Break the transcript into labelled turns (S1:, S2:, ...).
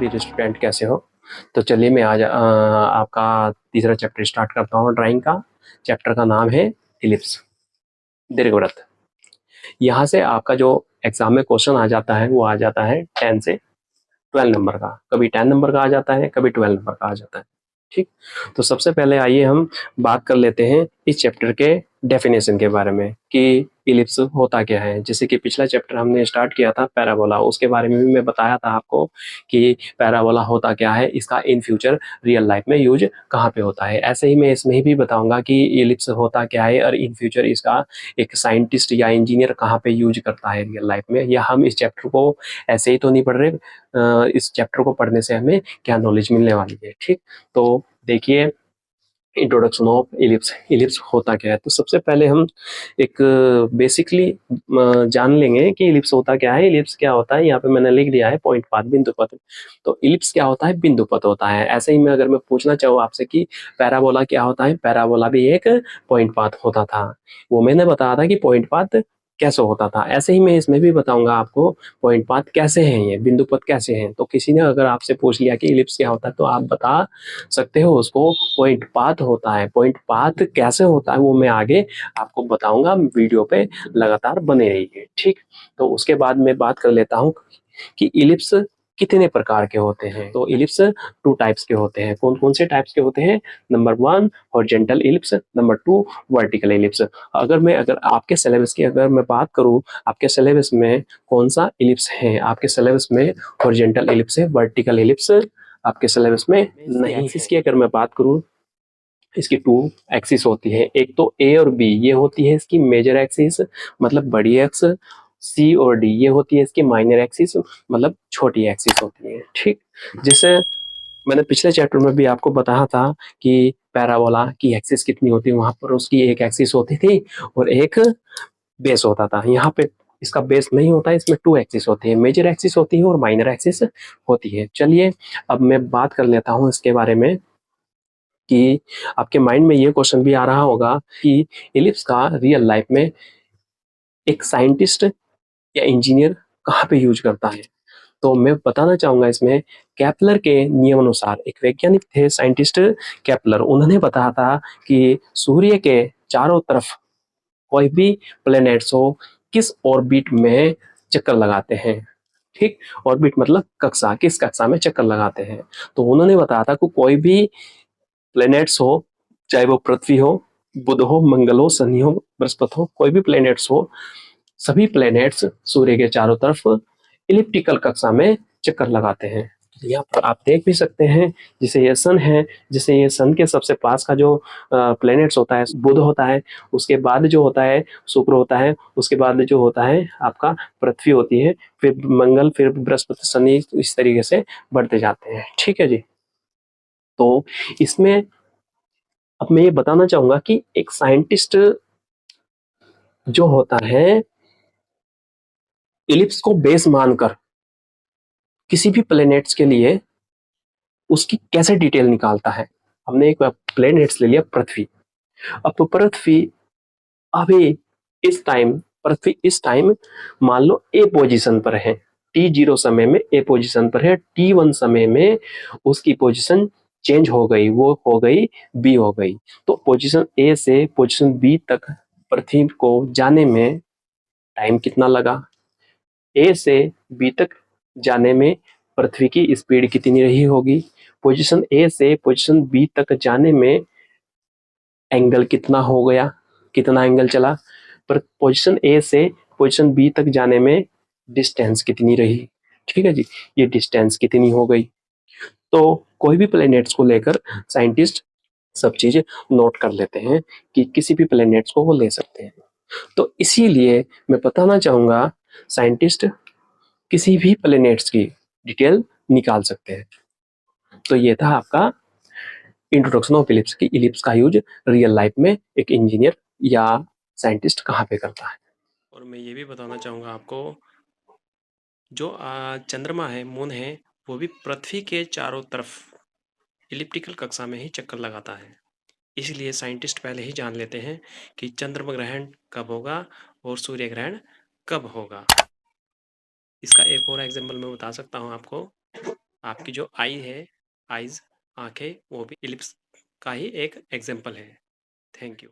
S1: वीर student, कैसे हो? तो चलिए मैं आज आपका तीसरा चैप्टर स्टार्ट करता हूँ ड्राइंग का। चैप्टर का नाम है इलिप्स, दीर्घवृत्त। यहाँ से आपका जो एग्जाम में क्वेश्चन आ जाता है वो आ जाता है 10 से 12 नंबर का। कभी 10 नंबर का आ जाता है, कभी 12 नंबर का आ जाता है। ठीक, तो सबसे पहले आइए हम बात कर लेते हैं इस चैप्टर के डेफिनेशन के बारे में कि इलिप्स होता क्या है। जैसे कि पिछला चैप्टर हमने स्टार्ट किया था पैराबोला, उसके बारे में भी मैं बताया था आपको कि पैराबोला होता क्या है, इसका इन फ्यूचर रियल लाइफ में यूज कहाँ पे होता है। ऐसे ही मैं इसमें भी बताऊंगा कि इलिप्स होता क्या है और इन फ्यूचर इसका एक साइंटिस्ट या इंजीनियर कहाँ पे यूज करता है रियल लाइफ में। या हम इस चैप्टर को ऐसे ही तो नहीं पढ़ रहे, इस चैप्टर को पढ़ने से हमें क्या नॉलेज मिलने वाली है। ठीक, तो देखिए इंट्रोडक्शन ऑफ इलिप्स। इलिप्स होता क्या है, तो सबसे पहले हम एक बेसिकली जान लेंगे कि इलिप्स होता क्या है। इलिप्स क्या होता है, यहाँ पे मैंने लिख दिया है पॉइंट पाथ, बिंदु पथ। तो इलिप्स क्या होता है, बिंदु पथ होता है। ऐसे ही मैं अगर मैं पूछना चाहूँ आपसे कि पैराबोला क्या होता है, पैराबोला भी एक पॉइंट पाथ होता था। वो मैंने बताया था कि पॉइंट पाथ कैसे होता था। ऐसे ही मैं इसमें भी बताऊंगा आपको पॉइंट पाथ कैसे हैं, ये बिंदु पथ कैसे हैं। तो किसी ने अगर आपसे पूछ लिया कि इलिप्स क्या होता है तो आप बता सकते हो उसको पॉइंट पाथ होता है। पॉइंट पाथ कैसे होता है वो मैं आगे आपको बताऊंगा, वीडियो पे लगातार बने रहिए। ठीक, तो उसके बाद मैं बात कर लेता हूँ कि इलिप्स कितने प्रकार के होते हैं। तो इलिप्स 2 टाइप्स के होते हैं। कौन कौन से टाइप्स के होते हैं? Number 1 horizontal ellipse, number 2 vertical ellipse. अगर आपके सिलेबस की अगर मैं बात करूं, आपके सिलेबस में कौन सा इलिप्स है? आपके सिलेबस में हॉरिजॉन्टल इलिप्स है, वर्टिकल इलिप्स आपके सिलेबस में नहीं। एक्सिस की अगर मैं बात करूं, इसकी 2 एक्सिस होती है। एक तो ए और बी, ये होती है इसकी मेजर एक्सिस मतलब बड़ी एक्स। सी और डी ये होती है इसकी माइनर एक्सिस मतलब छोटी एक्सिस होती है। ठीक, जैसे मैंने पिछले चैप्टर में भी आपको बताया था कि पैराबोला की एक्सिस कितनी होती है, वहां पर उसकी एक एक्सिस होती थी और एक बेस होता था। यहाँ पे इसका बेस नहीं होता है, इसमें 2 एक्सिस होती है, मेजर एक्सिस होती है और माइनर एक्सिस होती है। चलिए अब मैं बात कर लेता हूँ इसके बारे में कि आपके माइंड में ये क्वेश्चन भी आ रहा होगा कि इलिप्स का रियल लाइफ में एक साइंटिस्ट या इंजीनियर कहाँ पे यूज करता है। तो मैं बताना चाहूंगा इसमें केपलर के नियम अनुसार एक वैज्ञानिक थे साइंटिस्ट केपलर, उन्होंने बताया था कि सूर्य के चारों तरफ कोई भी प्लैनेट्स हो किस ऑर्बिट में चक्कर लगाते हैं। ठीक, ऑर्बिट मतलब कक्षा, किस कक्षा में चक्कर लगाते हैं। तो उन्होंने बताया था कि कोई भी प्लैनेट्स हो, चाहे वो पृथ्वी हो, बुध हो, मंगल हो, शनि हो, बृहस्पति हो, कोई भी प्लैनेट्स हो, सभी प्लैनेट्स सूर्य के चारों तरफ इलिप्टिकल कक्षा में चक्कर लगाते हैं। यहाँ पर आप देख भी सकते हैं, जैसे ये सन है, जैसे ये सन के सबसे पास का जो प्लैनेट्स होता है बुध होता है, उसके बाद जो होता है शुक्र होता है, उसके बाद जो होता है आपका पृथ्वी होती है, फिर मंगल, फिर बृहस्पति, शनि, इस तरीके से बढ़ते जाते हैं। ठीक है जी, तो इसमें अब मैं ये बताना चाहूंगा कि एक साइंटिस्ट जो होता है इलिप्स को बेस मानकर किसी भी प्लैनेट्स के लिए उसकी कैसे डिटेल निकालता है। हमने एक प्लैनेट्स ले लिया पृथ्वी। अब तो अभी पृथ्वी इस टाइम मान लो ए पोजीशन पर है, T0 समय में ए पोजीशन पर है, T1 समय में उसकी पोजीशन चेंज हो गई, वो हो गई बी हो गई। तो पोजीशन ए से पोजीशन बी तक पृथ्वी को जाने में टाइम कितना लगा? ए से बी तक जाने में पृथ्वी की स्पीड कितनी रही होगी? पोजीशन ए से पोजीशन बी तक जाने में एंगल कितना हो गया, कितना एंगल चला? पर पोजीशन ए से पोजीशन बी तक जाने में डिस्टेंस कितनी रही? ठीक है जी, ये डिस्टेंस कितनी हो गई। तो कोई भी प्लैनेट्स को लेकर साइंटिस्ट सब चीजें नोट कर लेते हैं कि किसी भी प्लैनेट्स को वो ले सकते हैं। तो इसीलिए मैं बताना चाहूंगा साइंटिस्ट किसी भी प्लैनेट्स की डिटेल निकाल सकते हैं। तो ये था आपका इंट्रोडक्शन ऑफ इलिप्स की इलिप्स का यूज रियल लाइफ में एक इंजीनियर या साइंटिस्ट कहाँ पे करता है। और मैं ये भी बताना चाहूँगा आपको, जो चंद्रमा है, मून है, वो भी पृथ्वी के चारों तरफ इलिप्टिकल कक्षा में ही चक्कर लगाता है। इसलिए साइंटिस्ट पहले ही जान लेते हैं कि चंद्रमा ग्रहण कब होगा और सूर्य ग्रहण कब होगा। इसका एक और एग्जाम्पल मैं बता सकता हूँ आपको आपकी जो आई है, आइज़, आँखें, वो भी इलिप्स का ही एक एग्ज़ाम्पल है। Thank you.